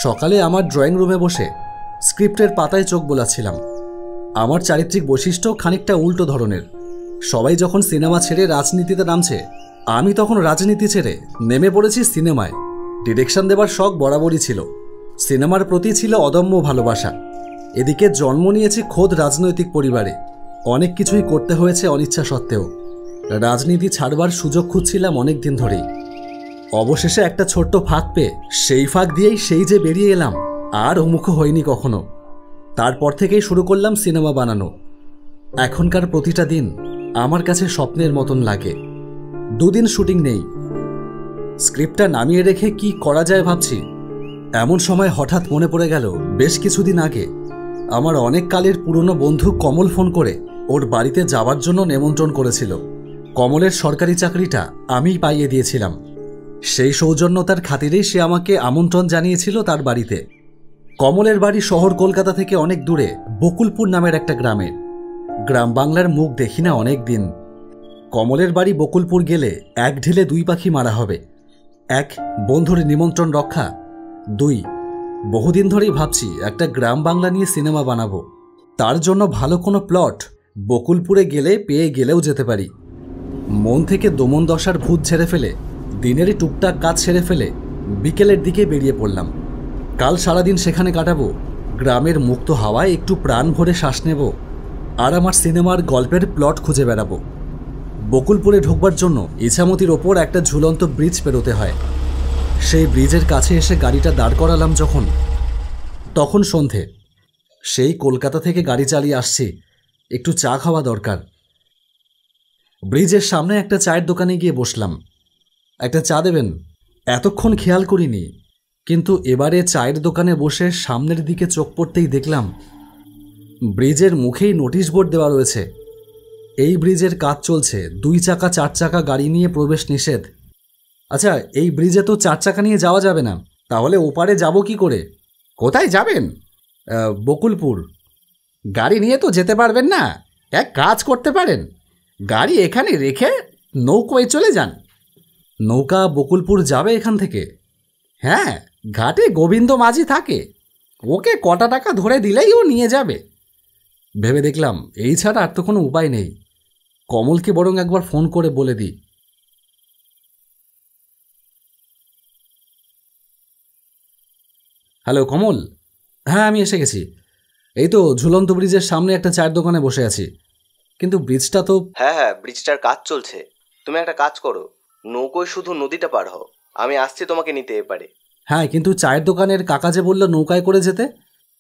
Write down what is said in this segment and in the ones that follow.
সকালে আমার ড্রয়িং রুমে বসে স্ক্রিপ্টের পাতায় চোখ বোলাচ্ছিলাম। আমার চারিত্রিক বৈশিষ্ট্য খানিকটা উল্টো ধরনের। সবাই যখন সিনেমা ছেড়ে রাজনীতিতে নামছে, আমি তখন রাজনীতি ছেড়ে নেমে পড়েছি সিনেমায়। ডিরেকশন দেবার শখ বরাবরই ছিল, সিনেমার প্রতি ছিল অদম্য ভালোবাসা। এদিকে জন্ম নিয়েছি খোদ রাজনৈতিক পরিবারে, অনেক কিছুই করতে হয়েছে অনিচ্ছা সত্ত্বেও। রাজনীতি ছাড়বার সুযোগ খুঁজছিলাম অনেক দিন ধরেই। অবশেষে একটা ছোট্ট ফাঁক পেয়ে সেই ফাঁক দিয়েই সেই যে বেরিয়ে এলাম, আর মুখ হয়নি কখনো। তারপর থেকেই শুরু করলাম সিনেমা বানানো। এখনকার প্রতিটা দিন আমার কাছে স্বপ্নের মতন লাগে। 2 দিন শুটিং নেই, স্ক্রিপ্টটা নামিয়ে রেখে কি করা যায় ভাবছি। এমন সময় হঠাৎ মনে পড়ে গেল বেশ কিছুদিন আগে আমার অনেক কালের পুরনো বন্ধু কমল ফোন করে ওর বাড়িতে যাওয়ার জন্য নেমন্ত্রণ করেছিল। কমলের সরকারি চাকরিটা আমিই পাইয়ে দিয়েছিলাম। সেই সৌজন্যতার খাতিরেই সে আমাকে আমন্ত্রণ জানিয়েছিল তার বাড়িতে। কমলের বাড়ি শহর কলকাতা থেকে অনেক দূরে, বকুলপুর নামের একটা গ্রামে। গ্রাম বাংলার মুখ দেখি না অনেক দিন। কমলের বাড়ি বকুলপুর গেলে এক ঢিলে 2 পাখি মারা হবে। 1, বন্ধুর নিমন্ত্রণ রক্ষা। 2, বহুদিন ধরেই ভাবছি একটা গ্রাম বাংলা নিয়ে সিনেমা বানাবো। তার জন্য ভালো কোনো প্লট বকুলপুরে গেলে পেয়ে গেলেও যেতে পারি। মন থেকে দমন দশার ভূত ছেড়ে ফেলে, দিনেরই টুকটাক কাজ সেরে ফেলে বিকেলের দিকে বেরিয়ে পড়লাম। কাল সারাদিন সেখানে কাটাবো, গ্রামের মুক্ত হাওয়ায় একটু প্রাণ ভরে শ্বাস নেব, আর আমার সিনেমার গল্পের প্লট খুঁজে বেড়াবো। বকুলপুরে ঢোকবার জন্য ইছামতির ওপর একটা ঝুলন্ত ব্রিজ পেরোতে হয়। সেই ব্রিজের কাছে এসে গাড়িটা দাঁড় করালাম তখন সন্ধে। সেই কলকাতা থেকে গাড়ি চালিয়ে আসছি, একটু চা খাওয়া দরকার। ব্রিজের সামনে একটা চায়ের দোকানে গিয়ে বসলাম। একটা চা দেবেন? এতক্ষণ খেয়াল করিনি, কিন্তু এবারে চায়ের দোকানে বসে সামনের দিকে চোখ পড়তেই দেখলাম ব্রিজের মুখেই নোটিশ বোর্ড দেওয়া রয়েছে, এই ব্রিজের কাজ চলছে, 2 চাকা 4 চাকা গাড়ি নিয়ে প্রবেশ নিষেধ। আচ্ছা, এই ব্রিজে তো 4 চাকা নিয়ে যাওয়া যাবে না, তাহলে ওপারে যাব কি করে? কোথায় যাবেন? বকুলপুর। গাড়ি নিয়ে তো যেতে পারবেন না। এক কাজ করতে পারেন, গাড়ি এখানে রেখে নৌকোয় চলে যান। নৌকা বকুলপুর যাবে এখান থেকে? হ্যাঁ, ঘাটে গোবিন্দ মাঝি থাকে, ওকে কটা টাকা ধরে দিলেই ও নিয়ে যাবে। ভেবে দেখলাম এই ছাড়া আর তো কোনো উপায় নেই। কমলকে বরং একবার ফোন করে বলে দিই। হ্যালো কমল, হ্যাঁ আমি এসে গেছি। এই তো ঝুলন্ত ব্রিজের সামনে একটা চায়ের দোকানে বসে আছি, কিন্তু ব্রিজটা তো... হ্যাঁ, ব্রিজটার কাজ চলছে। তুমি একটা কাজ করো, নৌকোয় শুধু নদীটা পার হও, আমি আসছি তোমাকে নিতে এপারে। হ্যাঁ, কিন্তু চায়ের দোকানের কাকা যে বলল নৌকায় করে যেতে,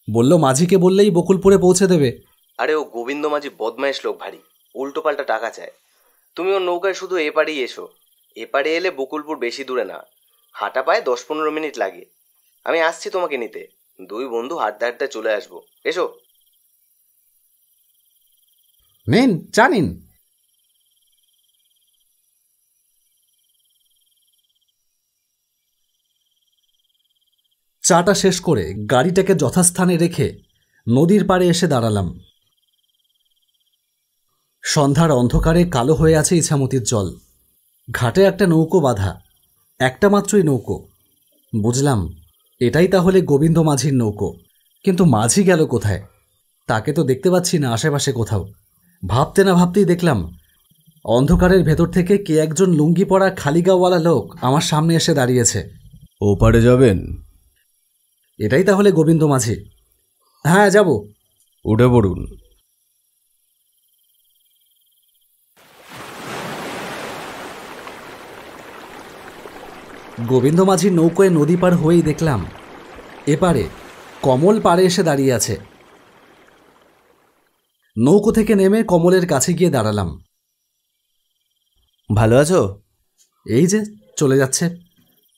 বলল মাঝিকে বললেই বকুলপুরে পৌঁছে দেবে। আরে ও গোবিন্দ মাঝি বদমাইশ লোক ভারী, উল্টো পাল্টা টাকা চায়। তুমি ওর নৌকায় শুধু এপারেই এসো। এপারে এলে বকুলপুর বেশি দূরে না, হাঁটা পায়ে 10-15 মিনিট লাগে। আমি আসছি তোমাকে নিতে, 2 বন্ধু হাঁটতে হাঁটতে চলে আসবো। এসো। নিন, চা নিন। চাটা শেষ করে গাড়িটাকে যথাস্থানে রেখে নদীর পাড়ে এসে দাঁড়ালাম। সন্ধ্যার অন্ধকারে কালো হয়ে আছে ইছামতির জল। ঘাটে একটা নৌকো বাঁধা, একটা মাত্রই নৌকো। বুঝলাম এটাই তাহলে গোবিন্দ মাঝির নৌকো। কিন্তু মাঝি গেল কোথায়? তাকে তো দেখতে পাচ্ছি না আশেপাশে কোথাও। ভাবতে না ভাবতেই দেখলাম অন্ধকারের ভেতর থেকে কে একজন লুঙ্গি পরা খালিগাওয়ালা লোক আমার সামনে এসে দাঁড়িয়েছে। ওপারে যাবেন? এটাই তাহলে গোবিন্দ মাঝি? হ্যাঁ যাব। উঠে পড়ুন। গোবিন্দ মাঝির নৌকোয় নদী পার হয়েই দেখলাম এপারে কমল পাড়ে এসে দাঁড়িয়ে আছে। নৌকো থেকে নেমে কমলের কাছে গিয়ে দাঁড়ালাম। ভালো আছো? এই যে চলে যাচ্ছে।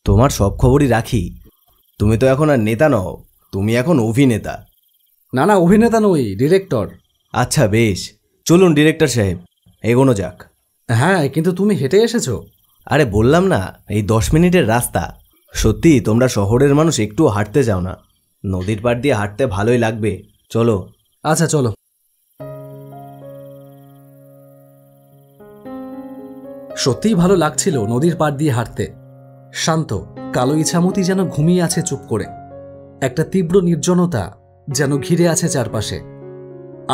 তোমার সব খবরই রাখি। তুমি তো এখন আর নেতা নও, তুমি এখন অভিনেতা। না না, অভিনেতা নই, ডিরেক্টর। আচ্ছা বেশ, চলুন ডিরেক্টর সাহেব, এগোনো যাক। হ্যাঁ, কিন্তু তুমি হেঁটে এসেছো? আরে বললাম না, এই 10 মিনিটের রাস্তা। সত্যি তোমরা শহরের মানুষ একটুও হাঁটতে যাও না, নদীর পাড় দিয়ে হাঁটতে ভালোই লাগবে। চলো। আচ্ছা চলো। সত্যিই ভালো লাগছিল নদীর পাড় দিয়ে হাঁটতে। শান্ত, কালো ইছামতি যেন ঘুমিয়ে আছে চুপ করে। একটা তীব্র নির্জনতা যেন ঘিরে আছে চারপাশে।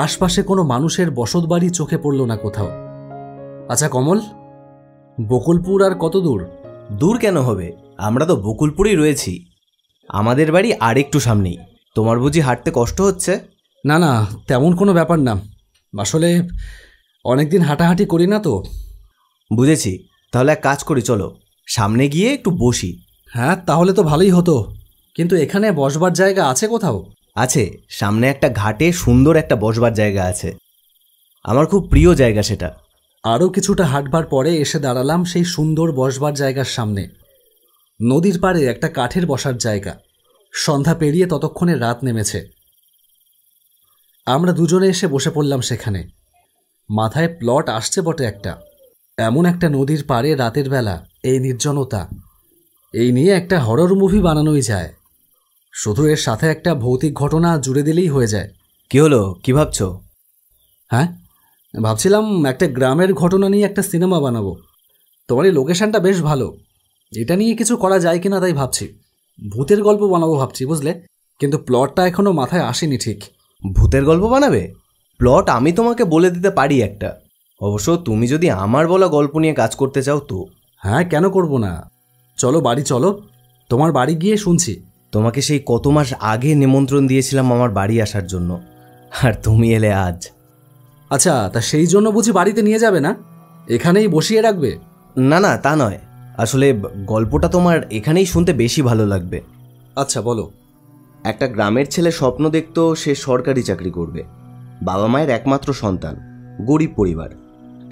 আশপাশে কোনো মানুষের বসতবাড়ি চোখে পড়ল না কোথাও। আচ্ছা কমল, বকুলপুর আর কত দূর? দূর কেন হবে, আমরা তো বকুলপুরেই রয়েছি। আমাদের বাড়ি আর একটু সামনেই। তোমার বুঝি হাঁটতে কষ্ট হচ্ছে? না না, তেমন কোনো ব্যাপার না। আসলে অনেকদিন হাঁটাহাঁটি করি না তো। বুঝেছি, তাহলে এক কাজ করি, চলো সামনে গিয়ে একটু বসি। হ্যাঁ, তাহলে তো ভালোই হতো, কিন্তু এখানে বসবার জায়গা আছে কোথাও? আছে, সামনে একটা ঘাটে সুন্দর একটা বসবার জায়গা আছে, আমার খুব প্রিয় জায়গা সেটা। আরও কিছুটা হাঁটবার পরে এসে দাঁড়ালাম সেই সুন্দর বসবার জায়গার সামনে। নদীর পাড়ে একটা কাঠের বসার জায়গা। সন্ধ্যা পেরিয়ে ততক্ষণে রাত নেমেছে। আমরা দুজনে এসে বসে পড়লাম সেখানে। মাথায় প্লট আসছে বটে একটা। এমন একটা নদীর পাড়ে রাতের বেলা এই নির্জনতা, এই নিয়ে একটা হরর মুভি বানানোই যায়। শুধু এর সাথে একটা ভৌতিক ঘটনা জুড়ে দিলেই হয়ে যায়। কি হলো, কি ভাবছো? হ্যাঁ, ভাবছিলাম একটা গ্রামের ঘটনা নিয়ে একটা সিনেমা বানাবো। তোমার এই লোকেশনটা বেশ ভালো, এটা নিয়ে কিছু করা যায় কিনা তাই ভাবছি। ভূতের গল্প বানাবো ভাবছি, বুঝলে, কিন্তু প্লটটা এখনও মাথায় আসেনি ঠিক। ভূতের গল্প বানাবে? প্লট আমি তোমাকে বলে দিতে পারি একটা। অবশ্য তুমি যদি আমার বলা গল্প নিয়ে কাজ করতে চাও তো। হ্যাঁ, কেন করব না। চলো বাড়ি চলো, তোমার বাড়ি গিয়ে শুনছি। তোমাকে সেই কত মাস আগে নিমন্ত্রণ দিয়েছিলাম আমার বাড়ি আসার জন্য, আর তুমি এলে আজ। আচ্ছা, তা সেই জন্য বুঝি বাড়িতে নিয়ে যাবে না, এখানেই বসিয়ে রাখবে? না না, তা নয়, আসলে গল্পটা তোমার এখানেই শুনতে বেশি ভালো লাগবে। আচ্ছা বলো। একটা গ্রামের ছেলে স্বপ্ন দেখত সে সরকারি চাকরি করবে। বাবা মায়ের একমাত্র সন্তান, গরিব পরিবার।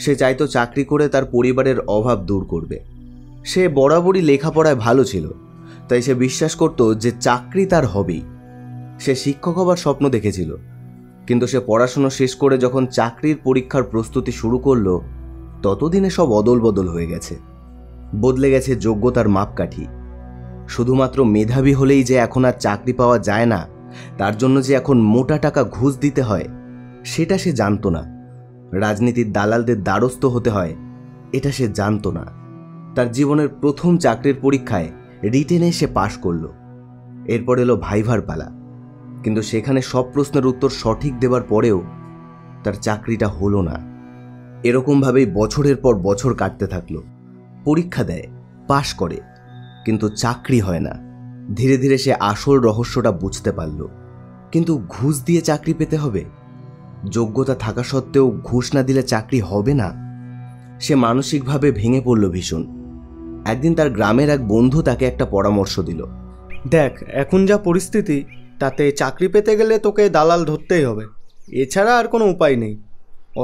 সে চাইতো চাকরি করে তার পরিবারের অভাব দূর করবে। সে বরাবরই লেখাপড়ায় ভালো ছিল, তাই সে বিশ্বাস করত যে চাকরি তার হবেই। সে শিক্ষক হবার স্বপ্ন দেখেছিল, কিন্তু সে পড়াশুনো শেষ করে যখন চাকরির পরীক্ষার প্রস্তুতি শুরু করলো, ততদিনে সব অদল বদল হয়ে গেছে। বদলে গেছে যোগ্যতার মাপকাঠি। শুধুমাত্র মেধাবী হলেই যে এখন আর চাকরি পাওয়া যায় না, তার জন্য যে এখন মোটা টাকা ঘুষ দিতে হয়, সেটা সে জানতো না। রাজনীতির দালালদের দ্বারস্থ হতে হয়, এটা সে জানতো না। তার জীবনের প্রথম চাকরির পরীক্ষায় রিটেনে সে পাশ করলো। এরপর এলো ভাইভার পালা, কিন্তু সেখানে সব প্রশ্নের উত্তর সঠিক দেবার পরেও তার চাকরিটা হলো না। এরকমভাবেই বছরের পর বছর কাটতে থাকলো। পরীক্ষা দেয়, পাশ করে, কিন্তু চাকরি হয় না। ধীরে ধীরে সে আসল রহস্যটা বুঝতে পারল। কিন্তু ঘুষ দিয়ে চাকরি পেতে হবে? যোগ্যতা থাকা সত্ত্বেও ঘুষ না দিলে চাকরি হবে না? সে মানসিকভাবে ভেঙে পড়ল ভীষণ। একদিন তার গ্রামের এক বন্ধু তাকে একটা পরামর্শ দিল। দেখ, এখন যা পরিস্থিতি, তাতে চাকরি পেতে গেলে তোকে দালাল ধরতেই হবে, এছাড়া আর কোনো উপায় নেই।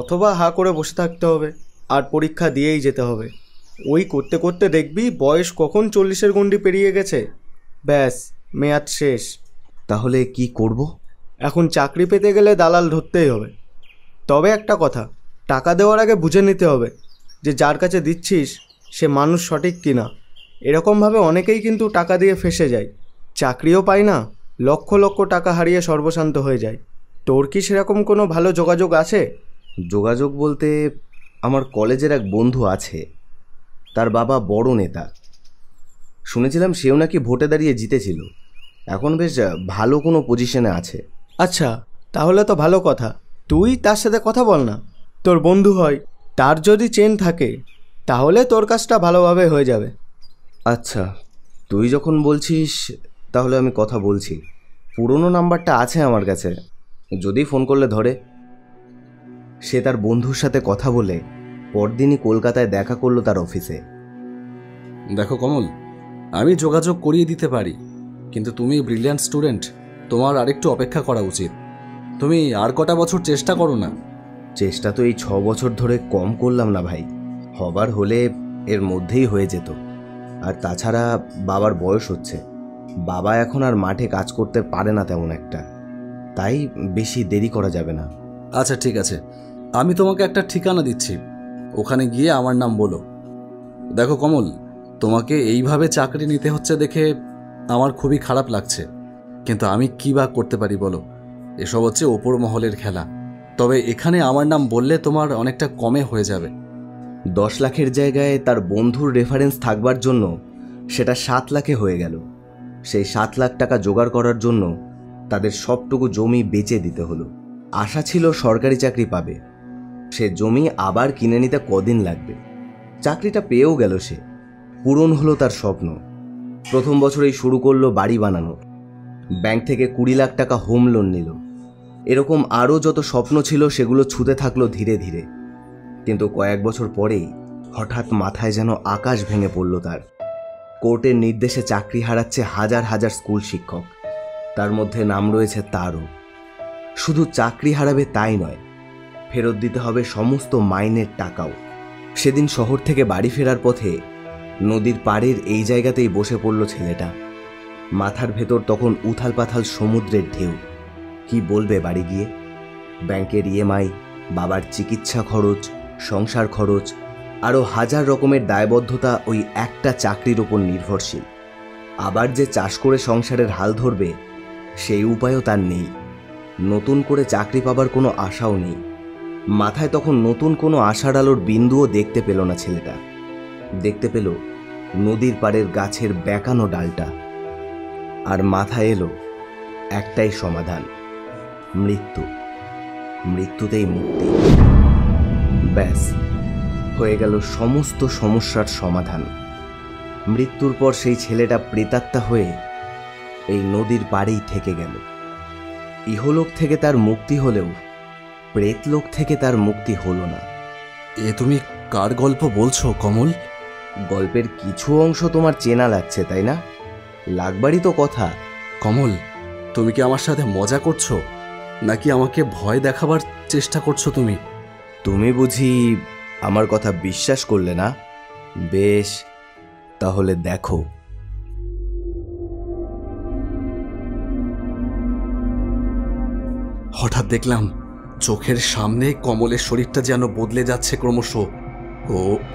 অথবা হাঁ করে বসে থাকতে হবে আর পরীক্ষা দিয়েই যেতে হবে। ওই করতে করতে দেখবি বয়স কখন 40-এর গণ্ডি পেরিয়ে গেছে, ব্যাস মেয়াদ শেষ। তাহলে কি করব? এখন চাকরি পেতে গেলে দালাল ধরতেই হবে। তবে একটা কথা, টাকা দেওয়ার আগে বুঝে নিতে হবে যে যার কাছে দিচ্ছিস সে মানুষ সঠিক কিনা। এরকমভাবে অনেকেই কিন্তু টাকা দিয়ে ফেঁসে যায়, চাকরিও পায় না, লক্ষ লক্ষ টাকা হারিয়ে সর্বশান্ত হয়ে যায়। তোর কি সেরকম কোনো ভালো যোগাযোগ আছে? যোগাযোগ বলতে আমার কলেজের এক বন্ধু আছে, তার বাবা বড় নেতা। শুনেছিলাম সেও নাকি ভোটে দাঁড়িয়ে জিতেছিল, এখন বেশ ভালো কোনো পজিশনে আছে। আচ্ছা, তাহলে তো ভালো কথা। তুই তার সাথে কথা বল না, তোর বন্ধু হয়, তার যদি চেন থাকে তাহলে তোর কাজটা ভালোভাবে হয়ে যাবে। আচ্ছা, তুই যখন বলছিস তাহলে আমি কথা বলছি। পুরনো নাম্বারটা আছে আমার কাছে, যদি ফোন করলে ধরে। সে তার বন্ধুর সাথে কথা বলে পরদিনই কলকাতায় দেখা করলো তার অফিসে। দেখো কমল, আমি যোগাযোগ করিয়ে দিতে পারি, কিন্তু তুমি ব্রিলিয়ান্ট স্টুডেন্ট, তোমার আরেকটু অপেক্ষা করা উচিত। তুমি আর কটা বছর চেষ্টা করো না। চেষ্টা তো এই 6 বছর ধরে কম করলাম না ভাই, হবার হলে এর মধ্যেই হয়ে যেত। আর তাছাড়া বাবার বয়স হচ্ছে, বাবা এখন আর মাঠে কাজ করতে পারে না তেমন একটা, তাই বেশি দেরি করা যাবে না। আচ্ছা ঠিক আছে, আমি তোমাকে একটা ঠিকানা দিচ্ছি, ওখানে গিয়ে আমার নাম বলো। দেখো কমল, তোমাকে এইভাবে চাকরি নিতে হচ্ছে দেখে আমার খুবই খারাপ লাগছে, কিন্তু আমি কী বা করতে পারি বলো? এসব হচ্ছে ওপর মহলের খেলা। তবে এখানে আমার নাম বললে তোমার অনেকটা কমে হয়ে যাবে। 10 লাখের জায়গায় তার বন্ধুর রেফারেন্স থাকবার জন্য সেটা 7 লাখে হয়ে গেল। সেই 7 লাখ টাকা জোগাড় করার জন্য তাদের সবটুকু জমি বেচে দিতে হলো। আশা ছিল সরকারি চাকরি পাবে, সে জমি আবার কিনে নিতে কদিন লাগবে। চাকরিটা পেয়েও গেল সে, পূরণ হলো তার স্বপ্ন। প্রথম বছরেই শুরু করলো বাড়ি বানানো, ব্যাংক থেকে 20 লাখ টাকা হোম লোন নিল। এরকম আরও যত স্বপ্ন ছিল সেগুলো ছুঁতে থাকলো ধীরে ধীরে। কিন্তু কয়েক বছর পরেই হঠাৎ মাথায় যেন আকাশ ভেঙে পড়ল তার। কোর্টের নির্দেশে চাকরি হারাচ্ছে হাজার হাজার স্কুল শিক্ষক, তার মধ্যে নাম রয়েছে তারও। শুধু চাকরি হারাবে তাই নয়, ফেরত দিতে হবে সমস্ত মাইনের টাকাও। সেদিন শহর থেকে বাড়ি ফেরার পথে নদীর পাড়ের এই জায়গাতেই বসে পড়ল ছেলেটা। মাথার ভেতর তখন উথাল পাথাল সমুদ্রের ঢেউ। কি বলবে বাড়ি গিয়ে? ব্যাংকের ইএমআই, বাবার চিকিৎসা খরচ, সংসার খরচ, আরও হাজার রকমের দায়বদ্ধতা ওই একটা চাকরির ওপর নির্ভরশীল। আবার যে চাষ করে সংসারের হাল ধরবে সেই উপায়ও তার নেই। নতুন করে চাকরি পাবার কোনো আশাও নেই। মাথায় তখন নতুন কোনো আশার আলোর বিন্দুও দেখতে পেল না ছেলেটা। দেখতে পেল নদীর পাড়ের গাছের বেঁকানো ডালটা। আর মাথায় এলো একটাই সমাধান, মৃত্যু। মৃত্যুতেই মুক্তি। ব্যাস, হয়ে গেল সমস্ত সমস্যার সমাধান। মৃত্যুর পর সেই ছেলেটা প্রেতাত্মা হয়ে এই নদীর পাড়েই থেকে গেল। ইহলোক থেকে তার মুক্তি হলেও প্রেতলোক থেকে তার মুক্তি হলো না। এ তুমি কার গল্প বলছো কমল? গল্পের কিছু অংশ তোমার চেনা লাগছে তাই না? লাগবারই তো কথা। কমল, তুমি কি আমার সাথে মজা করছো নাকি আমাকে ভয় দেখাবার চেষ্টা করছো তুমি? তুমি বুঝি আমার কথা বিশ্বাস করলে না? বেশ, তাহলে দেখো। হঠাৎ দেখলাম চোখের সামনে কমলের শরীরটা যেন বদলে যাচ্ছে ক্রমশ।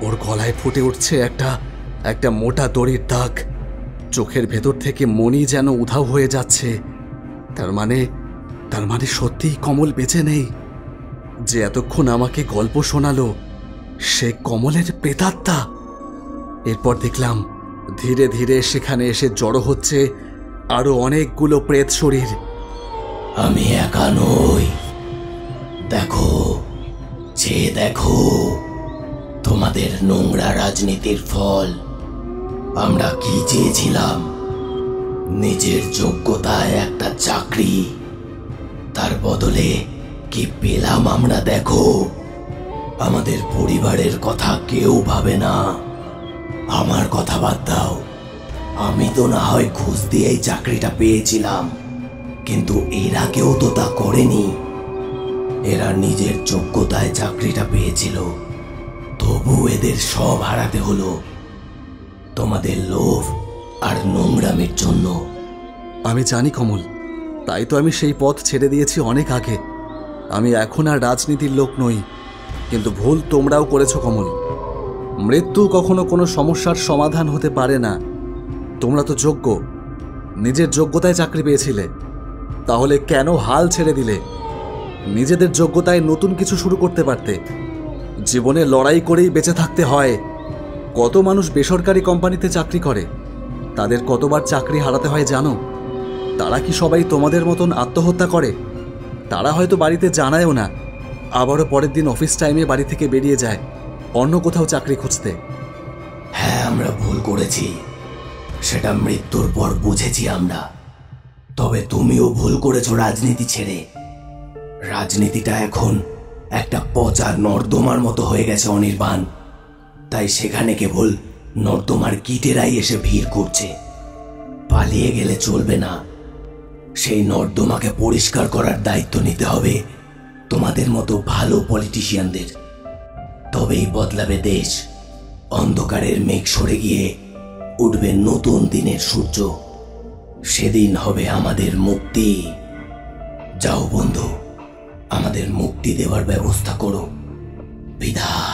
ওর গলায় ফুটে উঠছে একটা মোটা দড়ির দাগ। চোখের ভেতর থেকে মণি যেন উধাও হয়ে যাচ্ছে। তার মানে সত্যিই কমল বেঁচে নেই। যে এতক্ষণ আমাকে গল্প শোনালো সে কমলের প্রেতাত্মা। এরপর দেখলাম ধীরে ধীরে সেখানে এসে জড়ো হচ্ছে আরো অনেকগুলো প্রেত শরীর। আমি একা নই, দেখো, যে দেখো, তোমাদের নোংরা রাজনীতির ফল। আমরা কি চেয়েছিলাম? নিজের যোগ্যতায় একটা চাকরি, তার বদলে কি পেলাম আমরা দেখো। আমাদের পরিবারের কথা কেউ ভাবে না। আমার কথা বাদ দাও, আমি তো না হয় ঘুষ দিয়েই চাকরিটা পেয়েছিলাম, কিন্তু এরা কেউ তো তা করেনি। এরা নিজের যোগ্যতায় চাকরিটা পেয়েছিল, তবু এদের সব হারাতে হলো তোমাদের লোভ আর নোংরামের জন্য। আমি জানি কমল, তাই তো আমি সেই পথ ছেড়ে দিয়েছি অনেক আগে। আমি এখন আর রাজনীতির লোক নই, কিন্তু ভুল তোমরাও করেছো কমল। মৃত্যু কখনো কোনো সমস্যার সমাধান হতে পারে না। তোমরা তো যোগ্য, নিজের যোগ্যতায় চাকরি পেয়েছিলে, তাহলে কেন হাল ছেড়ে দিলে? নিজেদের যোগ্যতায় নতুন কিছু শুরু করতে পারতে। জীবনে লড়াই করেই বেঁচে থাকতে হয়। কত মানুষ বেসরকারি কোম্পানিতে চাকরি করে, তাদের কতবার চাকরি হারাতে হয় জানো? তারা কি সবাই তোমাদের মতন আত্মহত্যা করে? তারা হয়তো বাড়িতে জানায়ও না, আবারও পরের দিন অফিস টাইমে বাড়ি থেকে বেরিয়ে যায় অন্য কোথাও চাকরি খুঁজতে। হ্যাঁ, আমরা ভুল করেছি, সেটা মৃত্যুর পর বুঝেছি আমরা। তবে তুমিও ভুল করেছো রাজনীতি ছেড়ে। রাজনীতিটা এখন একটা পচা নর্দমার মতো হয়ে গেছে অনির্বাণ। তাই সেখানে কেবল নর্দমার কীটেরাই এসে ভিড় করছে। পালিয়ে গেলে চলবে না, সেই নর্দমাকে পরিষ্কার করার দায়িত্ব নিতে হবে তোমাদের মতো ভালো পলিটিশিয়ানদের। তবেই বদলাবে দেশ। অন্ধকারের মেঘ সরে গিয়ে উঠবে নতুন দিনের সূর্য। সেদিন হবে আমাদের মুক্তি। যাও বন্ধু, আমাদের মুক্তি দেওয়ার ব্যবস্থা করো। বিদায়।